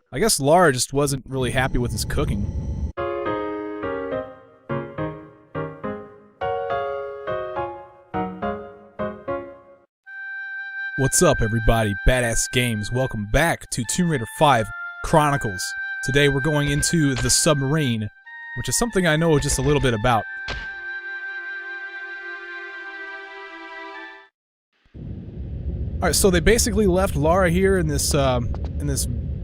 I guess Lara just wasn't really happy with his cooking. What's up, everybody? Badass Games. Welcome back to Tomb Raider 5 Chronicles. Today we're going into the Submarine, which is something I know just a little bit about. Alright, so they basically left Lara here in this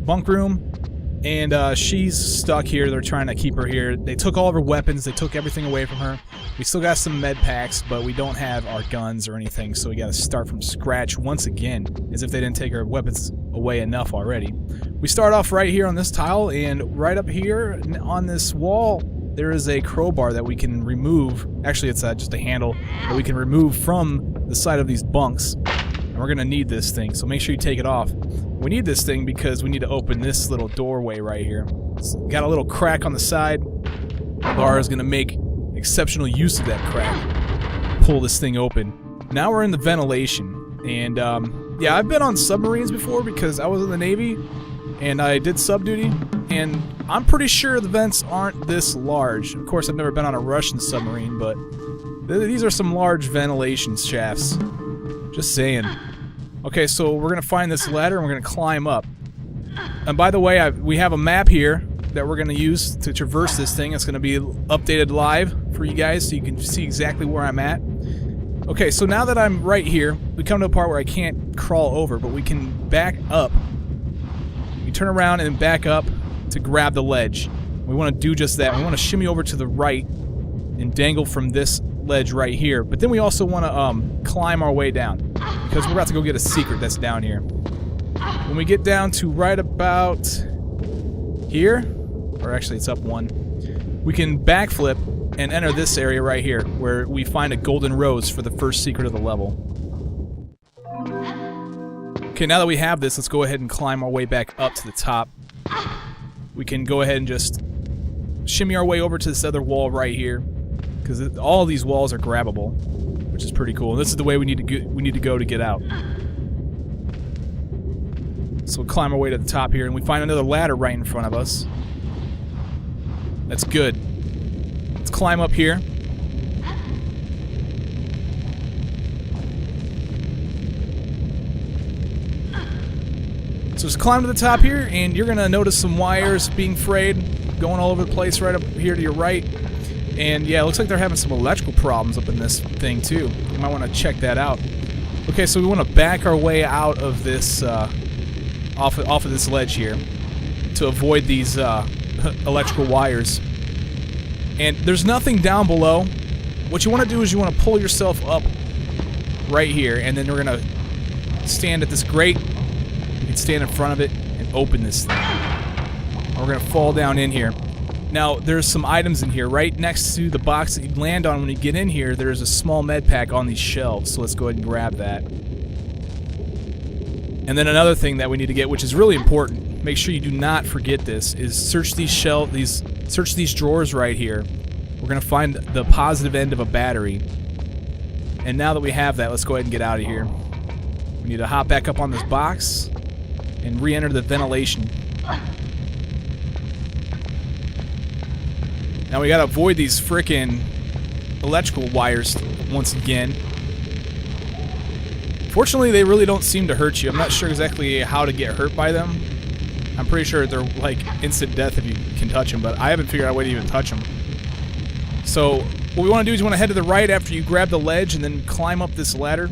bunk room, and she's stuck here. They're trying to keep her here. They took all of her weapons, they took everything away from her. We still got some med packs, but we don't have our guns or anything, so we gotta start from scratch once again, as if they didn't take our weapons away enough already. We start off right here on this tile, and right up here on this wall, there is a crowbar that we can remove. Actually, it's just a handle that we can remove from the side of these bunks. And we're gonna need this thing, so make sure you take it off. We need this thing because we need to open this little doorway right here. It's got a little crack on the side. Lara's gonna make exceptional use of that crack. Pull this thing open. Now we're in the ventilation, and yeah, I've been on submarines before because I was in the Navy, and I did sub duty, and I'm pretty sure the vents aren't this large. Of course, I've never been on a Russian submarine, but these are some large ventilation shafts. Just saying. Okay, so we're gonna find this ladder and we're gonna climb up. And by the way, we have a map here that we're gonna use to traverse this thing. It's gonna be updated live for you guys so you can see exactly where I'm at. Okay, so now that I'm right here, we come to a part where I can't crawl over, but we can back up. We turn around and back up to grab the ledge. We want to do just that. We want to shimmy over to the right and dangle from this ledge right here, but then we also want to climb our way down because we're about to go get a secret that's down here. When we get down to right about here, or actually it's up one, we can backflip and enter this area right here where we find a golden rose for the first secret of the level. Okay, now that we have this, let's go ahead and climb our way back up to the top. We can go ahead and just shimmy our way over to this other wall right here, because all these walls are grabbable, which is pretty cool. And this is the way we need to go to get out. So we'll climb our way to the top here, and we find another ladder right in front of us. That's good. Let's climb up here. So just climb to the top here, and you're gonna notice some wires being frayed, going all over the place right up here to your right. And yeah, it looks like they're having some electrical problems up in this thing too. You might want to check that out. Okay, so we want to back our way out of this, off of this ledge here, to avoid these electrical wires. And there's nothing down below. What you want to do is you want to pull yourself up right here, and then we're gonna stand at this grate. You can stand in front of it and open this thing. And we're gonna fall down in here. Now, there's some items in here. Right next to the box that you land on when you get in here, there's a small med pack on these shelves, so let's go ahead and grab that. And then another thing that we need to get, which is really important, make sure you do not forget this, is search these search these drawers right here. We're gonna find the positive end of a battery. And now that we have that, let's go ahead and get out of here. We need to hop back up on this box and re-enter the ventilation. Now we gotta avoid these frickin' electrical wires once again. Fortunately, they really don't seem to hurt you. I'm not sure exactly how to get hurt by them. I'm pretty sure they're like instant death if you can touch them, but I haven't figured out a way to even touch them. So what we want to do is you want to head to the right after you grab the ledge and then climb up this ladder.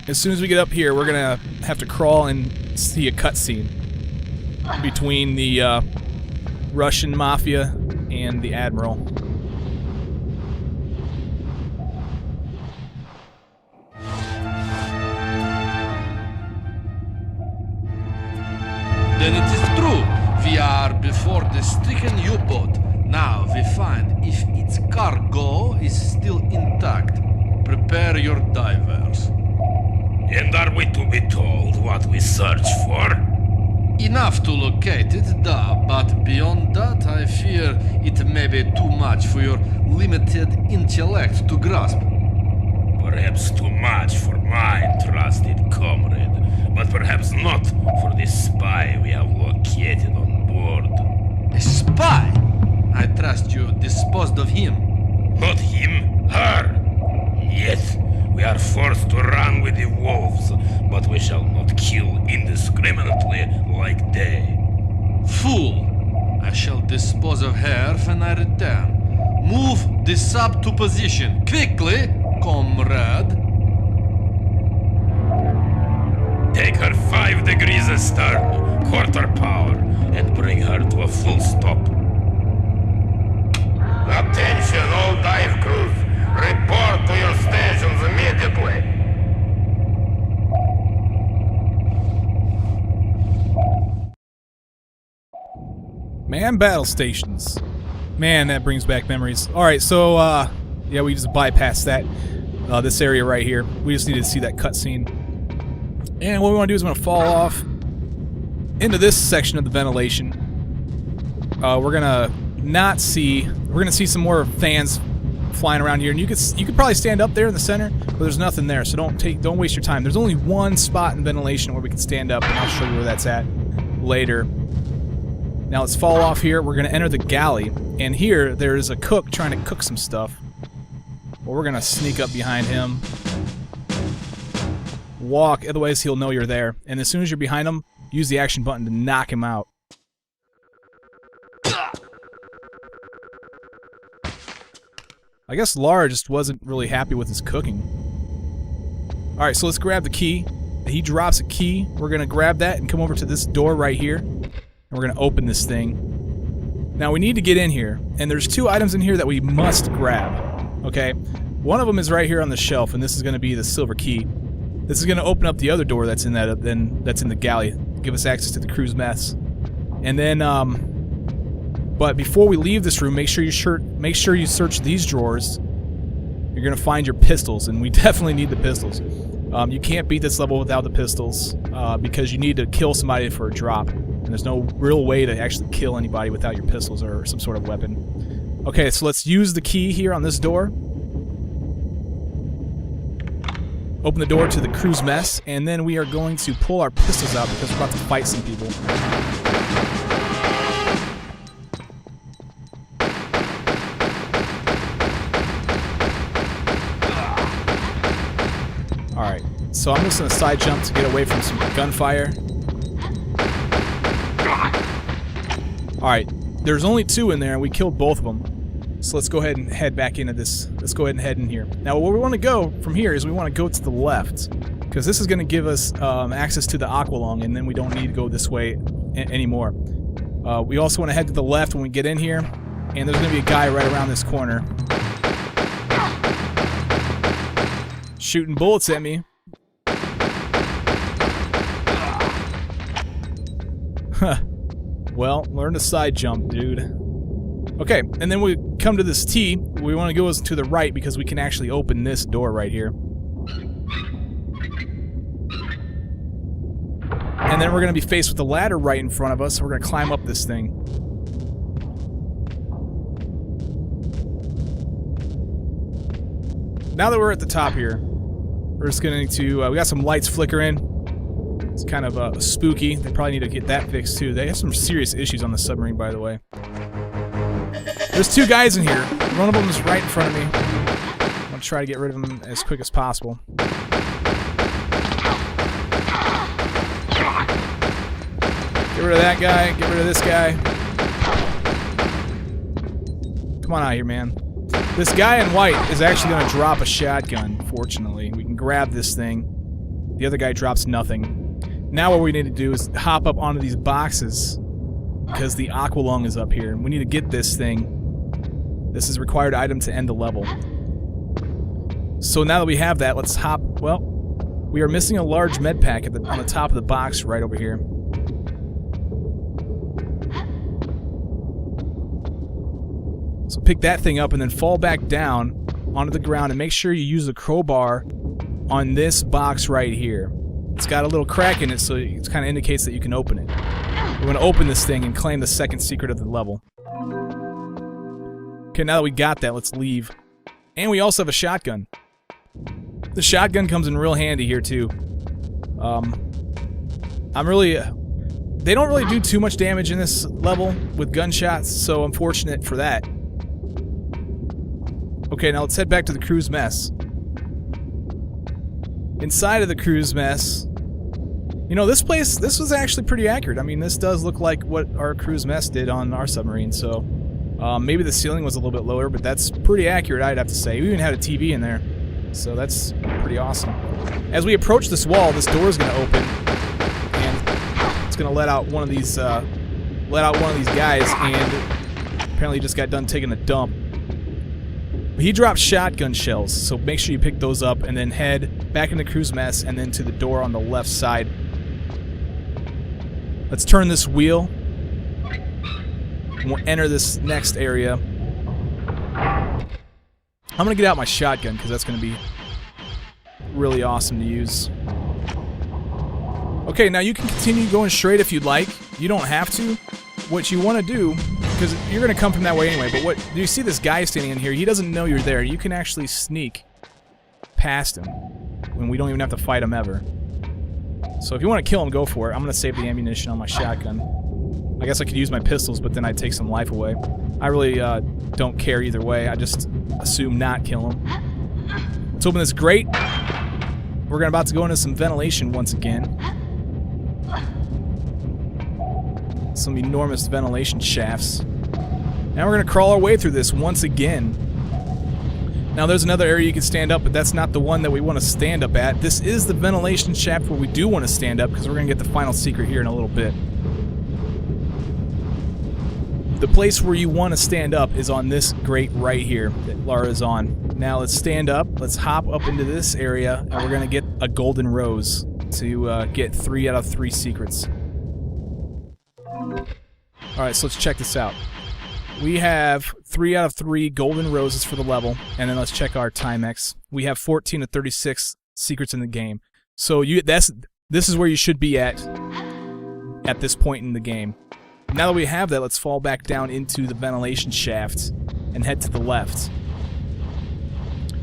As soon as we get up here, we're gonna have to crawl and see a cutscene between the Russian mafia and the admiral. Then it is true. We are before the stricken U-boat. Now we find if its cargo is still intact. Prepare your divers. And are we to be told what we search for? Enough to locate it, but beyond that, I fear it may be too much for your limited intellect to grasp. Perhaps too much for my trusted comrade, but perhaps not for the spy we have located on board. A spy? I trust you disposed of him. Not him, her. Yet, we are forced to run with the wolves, but we shall not kill indiscriminately like they. Fool! I shall dispose of her when I return. Move the sub to position, quickly, comrade. Take her 5 degrees astern, quarter power, and bring her to a full stop. Attention all dive crews! Report to your stations immediately! Man, battle stations. Man, that brings back memories. Alright, so, yeah, we just bypassed that. This area right here. We just needed to see that cutscene. And what we want to do is we want to fall off into this section of the ventilation. We're gonna not see... We're gonna see some more fans flying around here, and you could probably stand up there in the center, but there's nothing there, so don't waste your time. There's only one spot in ventilation where we can stand up, and I'll show you where that's at later. Now let's fall off here. We're gonna enter the galley, and here there is a cook trying to cook some stuff. Well, we're gonna sneak up behind him, walk, otherwise he'll know you're there, and as soon as you're behind him, use the action button to knock him out. I guess Lara just wasn't really happy with his cooking. Alright, so let's grab the key. He drops a key. We're going to grab that and come over to this door right here. And we're going to open this thing. Now we need to get in here. And there's 2 items in here that we must grab. Okay? One of them is right here on the shelf, and this is going to be the silver key. This is going to open up the other door that's in that's in the galley. Give us access to the crew's mess. And then, but before we leave this room, make sure you search these drawers. You're gonna find your pistols, and we definitely need the pistols. You can't beat this level without the pistols, because you need to kill somebody for a drop, and there's no real way to actually kill anybody without your pistols or some sort of weapon. Okay, so let's use the key here on this door. Open the door to the crew's mess, and then we are going to pull our pistols out because we're about to fight some people. Alright, so I'm just going to side jump to get away from some gunfire. Alright, there's only 2 in there, and we killed both of them. So let's go ahead and head back into this. Let's go ahead and head in here. Now, where we want to go from here is we want to go to the left, because this is going to give us access to the Aqualung, and then we don't need to go this way anymore. We also want to head to the left when we get in here, and there's going to be a guy right around this corner. Shooting bullets at me. Huh. Well, learn to side jump, dude. Okay, and then we come to this T. We want to go to the right because we can actually open this door right here. And then we're going to be faced with the ladder right in front of us, so we're going to climb up this thing. Now that we're at the top here, we're just going to, we got some lights flickering. It's kind of spooky. They probably need to get that fixed too. They have some serious issues on the submarine, by the way. There's 2 guys in here. One of them is right in front of me. I'm going to try to get rid of them as quick as possible. Get rid of that guy. Get rid of this guy. Come on out here, man. This guy in white is actually going to drop a shotgun, fortunately. We can grab this thing. The other guy drops nothing. Now what we need to do is hop up onto these boxes, because the Aqualung is up here. We need to get this thing. This is a required item to end the level. So now that we have that, let's hop... Well, we are missing a large med pack on the top of the box right over here. So pick that thing up and then fall back down onto the ground and make sure you use the crowbar on this box right here. It's got a little crack in it, so it kind of indicates that you can open it. We're going to open this thing and claim the second secret of the level. Okay, now that we got that, let's leave. And we also have a shotgun. The shotgun comes in real handy here too. They don't really do too much damage in this level with gunshots, so I'm fortunate for that. Okay, now let's head back to the crew's mess. Inside of the crew's mess, you know, this was actually pretty accurate. I mean, this does look like what our crew's mess did on our submarine, so maybe the ceiling was a little bit lower, but that's pretty accurate, I'd have to say. We even had a TV in there, so that's pretty awesome. As we approach this wall, this door is going to open, and it's going to let out one of these guys, and apparently he just got done taking a dump. He dropped shotgun shells, so make sure you pick those up and then head back into crew's mess and then to the door on the left side. Let's turn this wheel. And we'll enter this next area. I'm going to get out my shotgun because that's going to be really awesome to use. Okay, now you can continue going straight if you'd like. You don't have to. What you want to do, because you're going to come from that way anyway, but you see this guy standing in here, he doesn't know you're there. You can actually sneak past him when we don't even have to fight him ever. So if you want to kill him, go for it. I'm going to save the ammunition on my shotgun. I guess I could use my pistols, but then I'd take some life away. I really don't care either way. I just assume not kill him. Let's open this grate. We're about to go into some ventilation once again. Some enormous ventilation shafts. Now we're going to crawl our way through this once again. Now there's another area you can stand up, but that's not the one that we want to stand up at. This is the ventilation shaft where we do want to stand up, because we're going to get the final secret here in a little bit. The place where you want to stand up is on this grate right here that Lara is on. Now let's stand up, let's hop up into this area, and we're going to get a golden rose to get 3 out of 3 secrets. Alright, so let's check this out. We have 3 out of 3 golden roses for the level, and then let's check our Timex. We have 14 of 36 secrets in the game. So this is where you should be at this point in the game. Now that we have that, let's fall back down into the ventilation shaft and head to the left.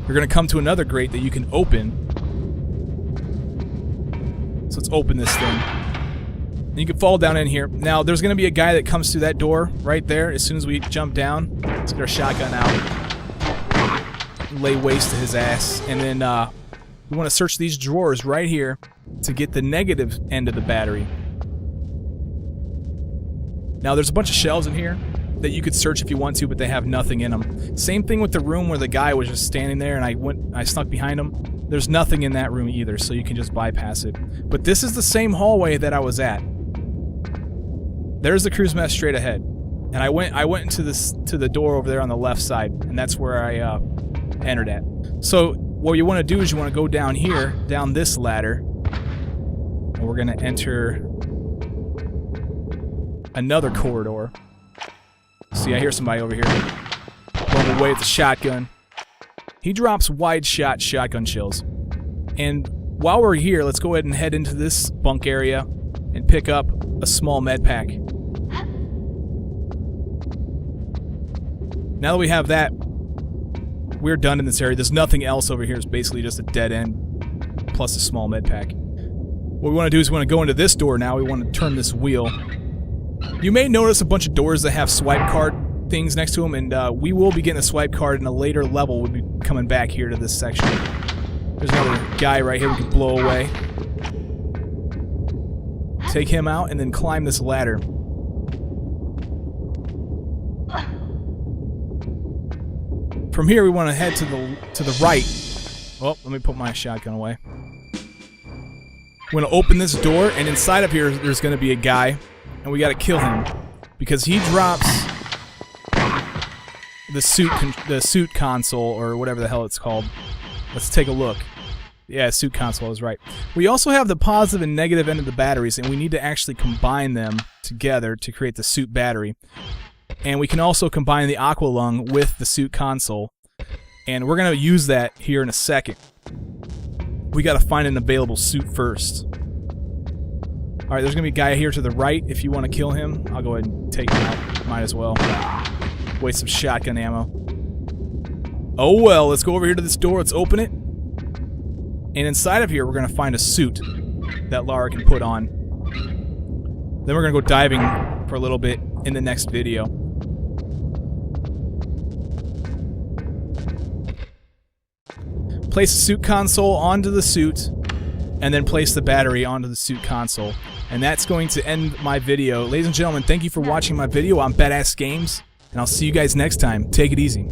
We're going to come to another grate that you can open. So let's open this thing. You can fall down in here. Now, there's going to be a guy that comes through that door right there as soon as we jump down. Let's get our shotgun out. Lay waste to his ass. And then we want to search these drawers right here to get the negative end of the battery. Now, there's a bunch of shelves in here that you could search if you want to, but they have nothing in them. Same thing with the room where the guy was just standing there and I snuck behind him. There's nothing in that room either, so you can just bypass it. But this is the same hallway that I was at. There's the crew's mess straight ahead, and I went into the door over there on the left side, and that's where I entered at. So what you want to do is you want to go down here, down this ladder, and we're going to enter another corridor. See, I hear somebody over here blowing away with the shotgun. He drops wide shot shotgun shells, and while we're here, let's go ahead and head into this bunk area and pick up a small med pack. Now that we have that, we're done in this area. There's nothing else over here. It's basically just a dead end plus a small med pack. What we want to do is we want to go into this door now. We want to turn this wheel. You may notice a bunch of doors that have swipe card things next to them, and we will be getting a swipe card in a later level. We'll be coming back here to this section. There's another guy right here we can blow away. Take him out and then climb this ladder. From here we want to head to the right. Oh, let me put my shotgun away. We're going to open this door, and inside of here there's going to be a guy, and we got to kill him because he drops the suit console, or whatever the hell it's called. Let's take a look. Yeah, suit console is right. We also have the positive and negative end of the batteries, and we need to actually combine them together to create the suit battery. And we can also combine the aqua lung with the suit console, and we're going to use that here in a second. We got to find an available suit first. Alright, there's going to be a guy here to the right. If you want to kill him, I'll go ahead and take him out. Might as well. Waste some shotgun ammo. Oh well, let's go over here to this door. Let's open it. And inside of here, we're going to find a suit that Lara can put on. Then we're going to go diving for a little bit in the next video. Place the suit console onto the suit, and then place the battery onto the suit console. And that's going to end my video. Ladies and gentlemen, thank you for watching my video on Badass Games, and I'll see you guys next time. Take it easy.